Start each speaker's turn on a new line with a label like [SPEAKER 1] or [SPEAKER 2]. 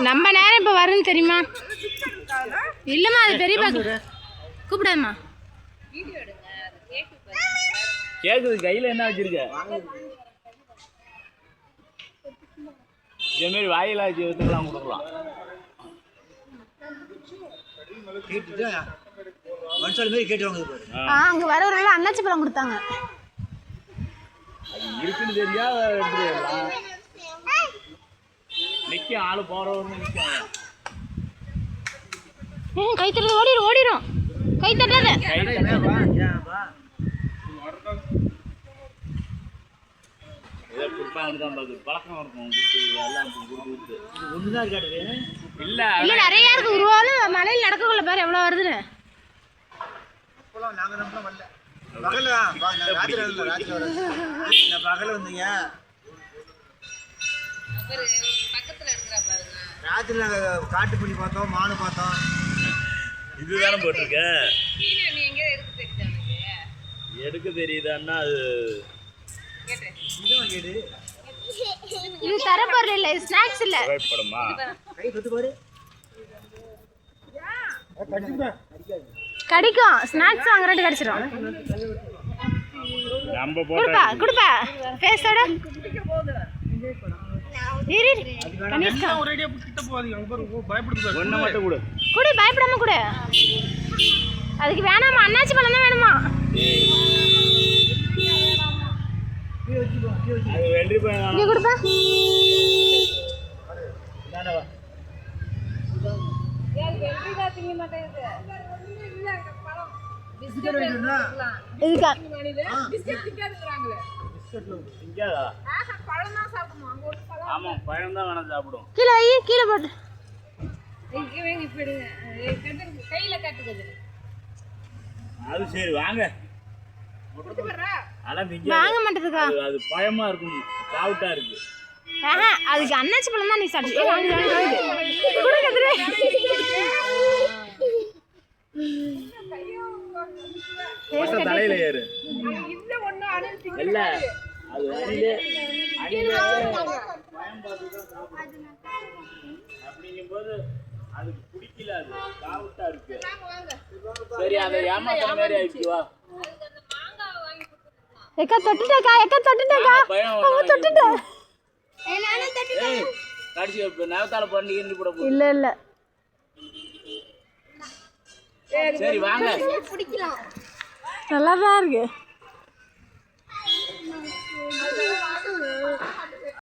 [SPEAKER 1] நம்ம நேரம் இப்போ வரும்னு தெரியுமா? இல்லைம்மா அது பெரியப்பா கூப்பிடாதம்மா.
[SPEAKER 2] கேக்குது கையில் என்ன வச்சிருக்க? இதே மாதிரி வாயிலா ஜீவத்துக்கெல்லாம் கொடுக்கலாம்.
[SPEAKER 1] அங்கே வரவரெல்லாம் அன்னாச்சி பழம் கொடுத்தாங்க.
[SPEAKER 2] இருக்குன்னு தெரியா நிற்க ஆளு போறவங்க நிற்காங்க.
[SPEAKER 1] கை தட்டுறது ஓடிடும் ஓடிடும். கை தட்டாத.
[SPEAKER 2] பழக்கம் இருக்கும் இல்ல
[SPEAKER 1] இல்ல நிறைய இருக்கு. உருவாலும் மலையில் நடக்கக்குள்ள பேர் எவ்வளவு வருதுன்னு.
[SPEAKER 3] ராத்திரி காட்டு பண்ணி பார்த்தோம், மானு பார்த்தோம்.
[SPEAKER 2] இதுதானே போட்டிருக்க. எடுக்க தெரியுதான்னா அது
[SPEAKER 1] இது தரப்பொருள் இல்ல, ஸ்நாக்ஸ் இல்ல.
[SPEAKER 2] படமா
[SPEAKER 3] கை தொட்டு பாரு.
[SPEAKER 1] கடிக்கும். ஸ்நாக்ஸ் வாங்குறது கடிச்சிடும்.
[SPEAKER 2] நம்ம
[SPEAKER 1] குடுப்பா குடுப்பா பேசோட இரு கனிஷ்கா
[SPEAKER 3] ஒரேடியா கிட்ட போவாதீங்க. அங்க பாரு பயப்படுது.
[SPEAKER 2] ஒண்ணு மட்டும் கொடு.
[SPEAKER 1] குடு பயப்படாம குடு. அதுக்கு வேணாமா அன்னாச்சி பழம் தான் வேணுமா?
[SPEAKER 2] அது வெள்ளி பழம்.
[SPEAKER 1] இங்க குடுப்பா.
[SPEAKER 2] நானே வா.
[SPEAKER 4] யார் வெள்ளிதா திங்க மாட்டேங்குது. இல்ல பழம்
[SPEAKER 3] பிஸ்கட் வேணும்னா
[SPEAKER 1] இதுக்கு
[SPEAKER 4] பிஸ்கட் திங்காதுங்கறாங்களே.
[SPEAKER 3] பிஸ்கட்ல
[SPEAKER 2] திங்காதா?
[SPEAKER 4] ஆஹா பழம் தான் சாப்பிடுமா? அங்க ஒரு பழம்.
[SPEAKER 2] ஆமா பழம் தான் வேணா சாப்பிடும்.
[SPEAKER 1] கீழ வை, கீழ போடு.
[SPEAKER 4] இங்க வேங்க இப்படிங்க. கட்டுங்க கையில கட்டுங்க.
[SPEAKER 2] அது சரி வாங்க.
[SPEAKER 4] குடுத்து வர்றா.
[SPEAKER 2] அட திங்க.
[SPEAKER 1] வாங்க மாட்டதுக்கா.
[SPEAKER 2] அது பயமா இருக்கும். காவுட்டா இருக்கு.
[SPEAKER 1] ஆஹா அதுக்கு அன்னாச்சி பழம் தான் நீ சாப்பிடு. ஏய் வாங்க வாங்க வாங்க. குடு கதுரே.
[SPEAKER 2] போட்ட தலையில ஏறு.
[SPEAKER 4] இல்ல ஒண்ணு அணில் திங்க.
[SPEAKER 2] இல்ல அது அணிலே அப்படிங்கும்போது அதுக்கு பிடிக்கல. அது காவுட்டா இருக்கு. சரி அதை ஏமாத்துற மாதிரி ஆயிடுச்சு. வா
[SPEAKER 1] ஏக்கா தொட்டுட்டேக்கா. ஏக்கா தொட்டுட்டேக்கா. அவ தொட்டுட்டே. நானும் தொட்டுட்டேன்.
[SPEAKER 2] ஏய் கடிச்சு நேவத்தால பண்ணி இருந்து கூட போ.
[SPEAKER 1] இல்ல இல்ல
[SPEAKER 2] சரி வாங்க.
[SPEAKER 1] நல்லா தான் இருக்கு.